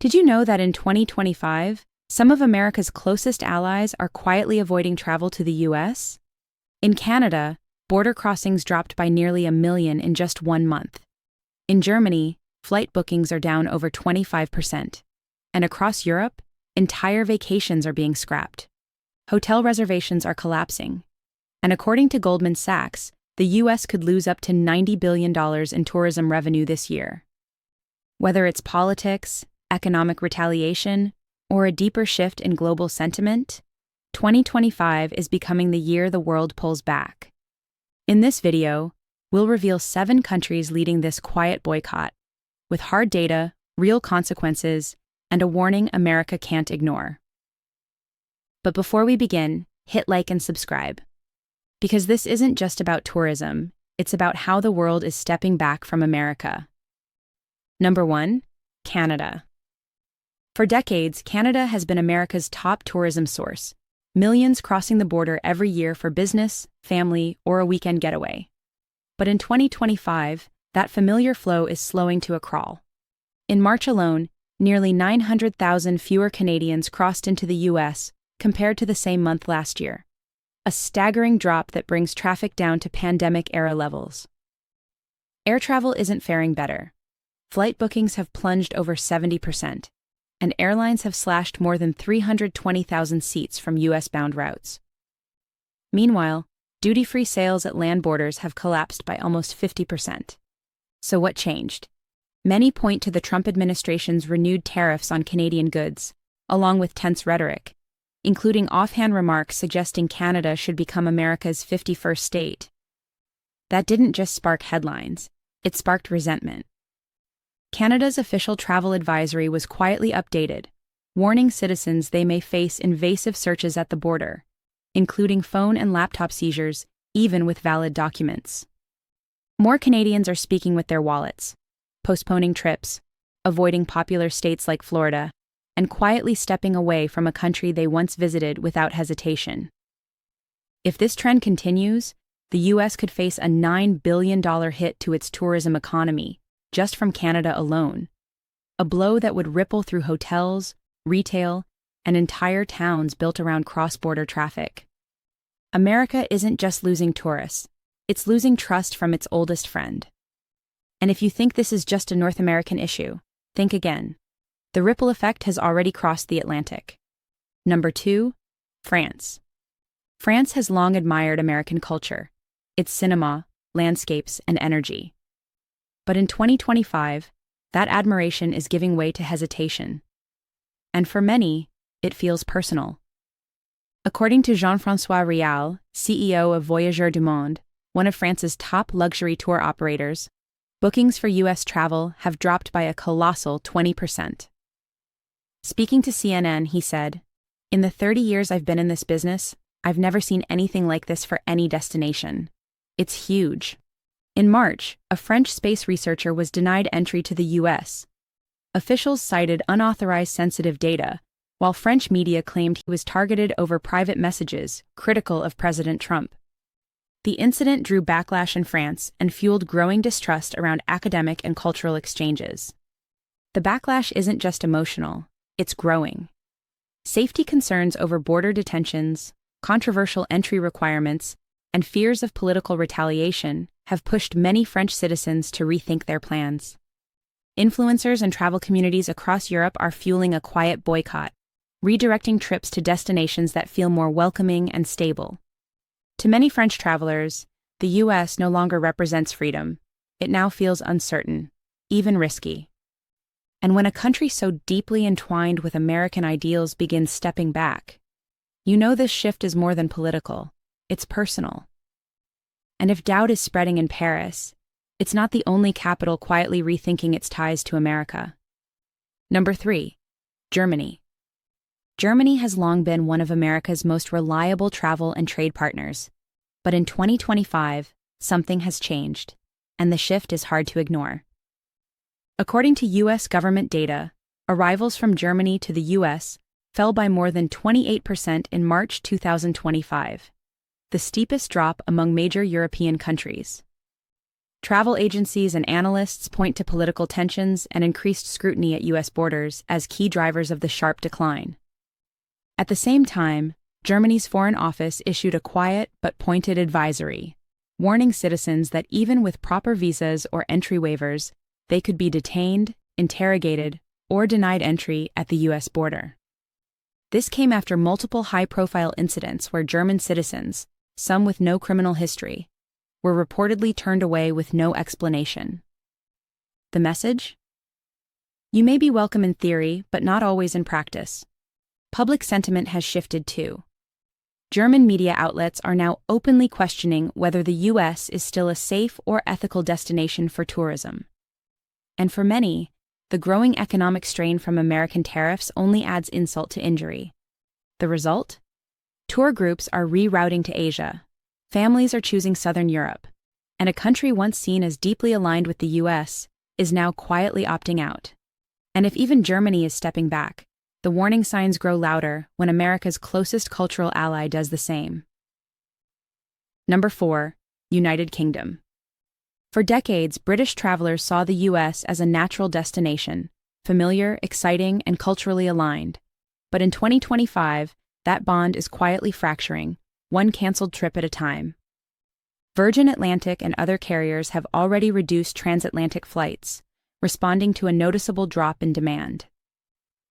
Did you know that in 2025, some of America's closest allies are quietly avoiding travel to the US? In Canada, border crossings dropped by nearly 1 million in just 1 month. In Germany, flight bookings are down over 25%. And across Europe, entire vacations are being scrapped. Hotel reservations are collapsing. And according to Goldman Sachs, the US could lose up to $90 billion in tourism revenue this year. Whether it's politics, economic retaliation, or a deeper shift in global sentiment, 2025 is becoming the year the world pulls back. In this video, we'll reveal 7 countries leading this quiet boycott, with hard data, real consequences, and a warning America can't ignore. But before we begin, hit like and subscribe. Because this isn't just about tourism, it's about how the world is stepping back from America. Number 1, Canada. For decades, Canada has been America's top tourism source, millions crossing the border every year for business, family, or a weekend getaway. But in 2025, that familiar flow is slowing to a crawl. In March alone, nearly 900,000 fewer Canadians crossed into the US compared to the same month last year. A staggering drop that brings traffic down to pandemic-era levels. Air travel isn't faring better. Flight bookings have plunged over 70%, and airlines have slashed more than 320,000 seats from US-bound routes. Meanwhile, duty-free sales at land borders have collapsed by almost 50%. So what changed? Many point to the Trump administration's renewed tariffs on Canadian goods, along with tense rhetoric, including offhand remarks suggesting Canada should become America's 51st state. That didn't just spark headlines, it sparked resentment. Canada's official travel advisory was quietly updated, warning citizens they may face invasive searches at the border, including phone and laptop seizures, even with valid documents. More Canadians are speaking with their wallets, postponing trips, avoiding popular states like Florida, and quietly stepping away from a country they once visited without hesitation. If this trend continues, the US could face a $9 billion hit to its tourism economy, just from Canada alone, a blow that would ripple through hotels, retail, and entire towns built around cross-border traffic. America isn't just losing tourists, it's losing trust from its oldest friend. And if you think this is just a North American issue, think again. The ripple effect has already crossed the Atlantic. Number 2, France. France has long admired American culture, its cinema, landscapes, and energy. But in 2025, that admiration is giving way to hesitation. And for many, it feels personal. According to Jean-François Rial, CEO of Voyageurs du Monde, one of France's top luxury tour operators, bookings for US travel have dropped by a colossal 20%. Speaking to CNN, he said, "In the 30 years I've been in this business, I've never seen anything like this for any destination. It's huge." In March, a French space researcher was denied entry to the US. Officials cited unauthorized sensitive data, while French media claimed he was targeted over private messages, critical of President Trump. The incident drew backlash in France and fueled growing distrust around academic and cultural exchanges. The backlash isn't just emotional, it's growing. Safety concerns over border detentions, controversial entry requirements, and fears of political retaliation have pushed many French citizens to rethink their plans. Influencers and travel communities across Europe are fueling a quiet boycott, redirecting trips to destinations that feel more welcoming and stable. To many French travelers, the US no longer represents freedom. It now feels uncertain, even risky. And when a country so deeply entwined with American ideals begins stepping back, you know this shift is more than political, it's personal. And if doubt is spreading in Paris, it's not the only capital quietly rethinking its ties to America. Number 3, Germany. Germany has long been one of America's most reliable travel and trade partners. But in 2025, something has changed, and the shift is hard to ignore. According to US government data, arrivals from Germany to the US fell by more than 28% in March 2025, the steepest drop among major European countries. Travel agencies and analysts point to political tensions and increased scrutiny at U.S. borders as key drivers of the sharp decline. At the same time, Germany's Foreign Office issued a quiet but pointed advisory, warning citizens that even with proper visas or entry waivers, they could be detained, interrogated, or denied entry at the U.S. border. This came after multiple high-profile incidents where German citizens, some with no criminal history, were reportedly turned away with no explanation. The message? You may be welcome in theory, but not always in practice. Public sentiment has shifted too. German media outlets are now openly questioning whether the U.S. is still a safe or ethical destination for tourism. And for many, the growing economic strain from American tariffs only adds insult to injury. The result? Tour groups are rerouting to Asia, families are choosing Southern Europe, and a country once seen as deeply aligned with the U.S. is now quietly opting out. And if even Germany is stepping back, the warning signs grow louder when America's closest cultural ally does the same. Number 4. United Kingdom. For decades, British travelers saw the U.S. as a natural destination, familiar, exciting, and culturally aligned. But in 2025, that bond is quietly fracturing, one canceled trip at a time. Virgin Atlantic and other carriers have already reduced transatlantic flights, responding to a noticeable drop in demand.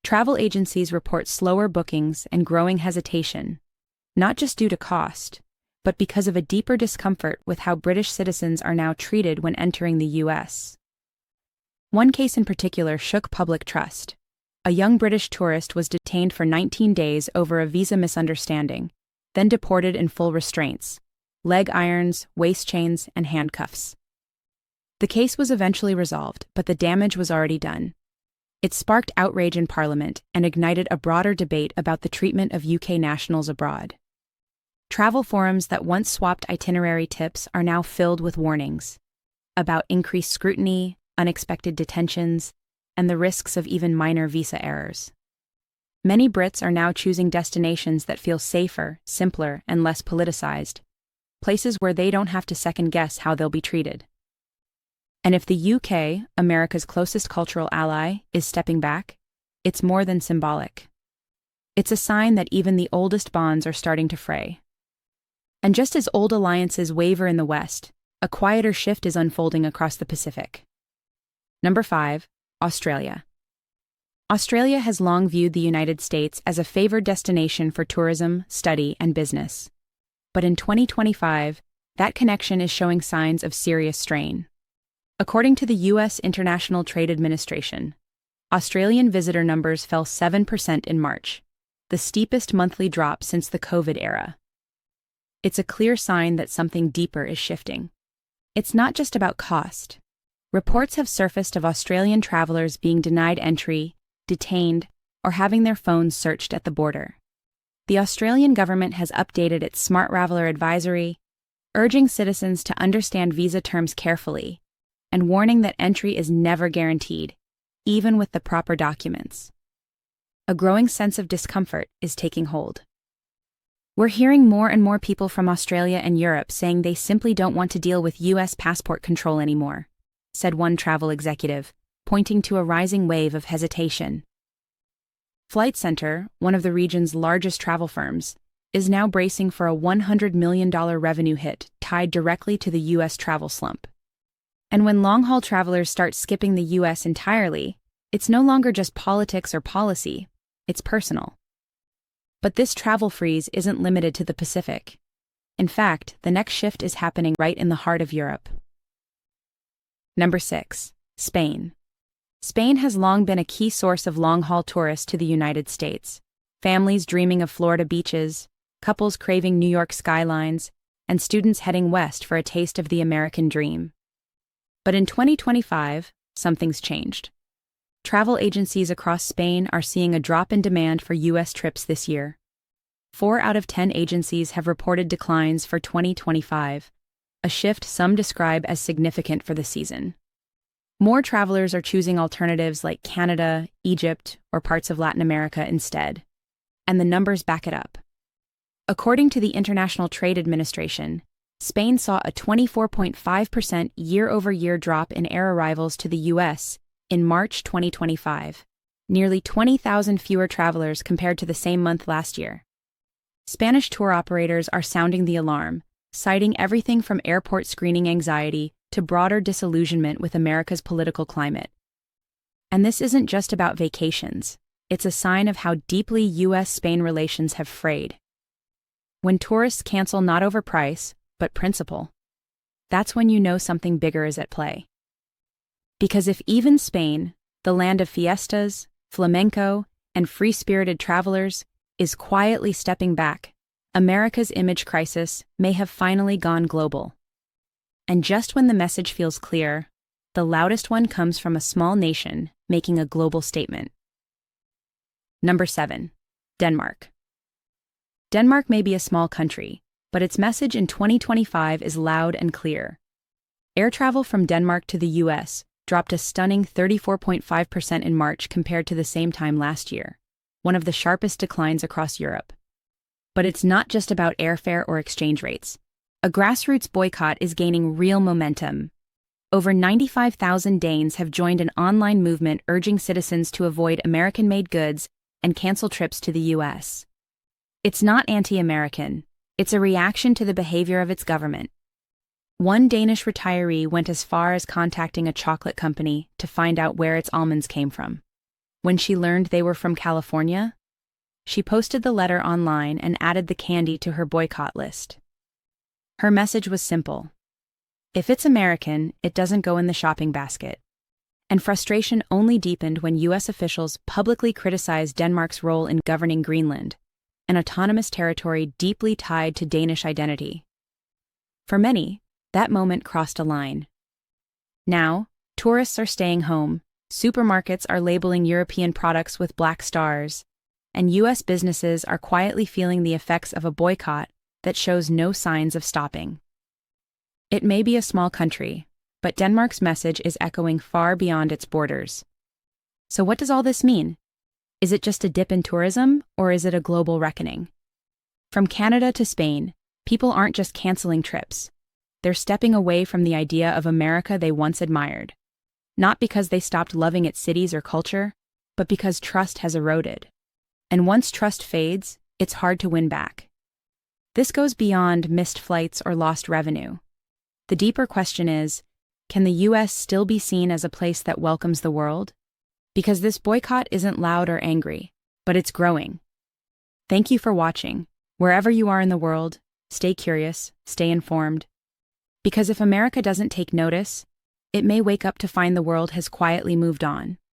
Travel agencies report slower bookings and growing hesitation, not just due to cost, but because of a deeper discomfort with how British citizens are now treated when entering the U.S. One case in particular shook public trust. A young British tourist was detained for 19 days over a visa misunderstanding, then deported in full restraints, leg irons, waist chains, and handcuffs. The case was eventually resolved, but the damage was already done. It sparked outrage in Parliament and ignited a broader debate about the treatment of UK nationals abroad. Travel forums that once swapped itinerary tips are now filled with warnings about increased scrutiny, unexpected detentions, and the risks of even minor visa errors. Many Brits are now choosing destinations that feel safer, simpler, and less politicized, places where they don't have to second-guess how they'll be treated. And if the UK, America's closest cultural ally, is stepping back, it's more than symbolic. It's a sign that even the oldest bonds are starting to fray. And just as old alliances waver in the West, a quieter shift is unfolding across the Pacific. Number 5. Australia. Australia has long viewed the United States as a favored destination for tourism, study, and business. But in 2025, that connection is showing signs of serious strain. According to the U.S. International Trade Administration, Australian visitor numbers fell 7% in March, the steepest monthly drop since the COVID era. It's a clear sign that something deeper is shifting. It's not just about cost. Reports have surfaced of Australian travelers being denied entry, detained, or having their phones searched at the border. The Australian government has updated its Smart Traveller advisory, urging citizens to understand visa terms carefully, and warning that entry is never guaranteed, even with the proper documents. A growing sense of discomfort is taking hold. We're hearing more and more people from Australia and Europe saying they simply don't want to deal with U.S. passport control anymore, said one travel executive, pointing to a rising wave of hesitation. Flight Centre, one of the region's largest travel firms, is now bracing for a $100 million revenue hit tied directly to the U.S. travel slump. And when long-haul travelers start skipping the U.S. entirely, it's no longer just politics or policy, it's personal. But this travel freeze isn't limited to the Pacific. In fact, the next shift is happening right in the heart of Europe. Number 6. Spain. Spain has long been a key source of long-haul tourists to the United States. Families dreaming of Florida beaches, couples craving New York skylines, and students heading west for a taste of the American dream. But in 2025, something's changed. Travel agencies across Spain are seeing a drop in demand for U.S. trips this year. 4 out of 10 agencies have reported declines for 2025, a shift some describe as significant for the season. More travelers are choosing alternatives like Canada, Egypt, or parts of Latin America instead. And the numbers back it up. According to the International Trade Administration, Spain saw a 24.5% year-over-year drop in air arrivals to the U.S. in March 2025, nearly 20,000 fewer travelers compared to the same month last year. Spanish tour operators are sounding the alarm, citing everything from airport screening anxiety to broader disillusionment with America's political climate. And this isn't just about vacations, it's a sign of how deeply U.S.-Spain relations have frayed. When tourists cancel not over price, but principle, that's when you know something bigger is at play. Because if even Spain, the land of fiestas, flamenco, and free-spirited travelers, is quietly stepping back, America's image crisis may have finally gone global. And just when the message feels clear, the loudest one comes from a small nation making a global statement. Number 7. Denmark. Denmark may be a small country, but its message in 2025 is loud and clear. Air travel from Denmark to the U.S. dropped a stunning 34.5% in March compared to the same time last year, one of the sharpest declines across Europe. But it's not just about airfare or exchange rates. A grassroots boycott is gaining real momentum. Over 95,000 Danes have joined an online movement urging citizens to avoid American-made goods and cancel trips to the U.S. It's not anti-American. It's a reaction to the behavior of its government. One Danish retiree went as far as contacting a chocolate company to find out where its almonds came from. When she learned they were from California, she posted the letter online and added the candy to her boycott list. Her message was simple. If it's American, it doesn't go in the shopping basket. And frustration only deepened when U.S. officials publicly criticized Denmark's role in governing Greenland, an autonomous territory deeply tied to Danish identity. For many, that moment crossed a line. Now, tourists are staying home, supermarkets are labeling European products with black stars, and U.S. businesses are quietly feeling the effects of a boycott that shows no signs of stopping. It may be a small country, but Denmark's message is echoing far beyond its borders. So what does all this mean? Is it just a dip in tourism, or is it a global reckoning? From Canada to Spain, people aren't just canceling trips. They're stepping away from the idea of America they once admired. Not because they stopped loving its cities or culture, but because trust has eroded. And once trust fades, it's hard to win back. This goes beyond missed flights or lost revenue. The deeper question is, can the U.S. still be seen as a place that welcomes the world? Because this boycott isn't loud or angry, but it's growing. Thank you for watching. Wherever you are in the world, stay curious, stay informed. Because if America doesn't take notice, it may wake up to find the world has quietly moved on.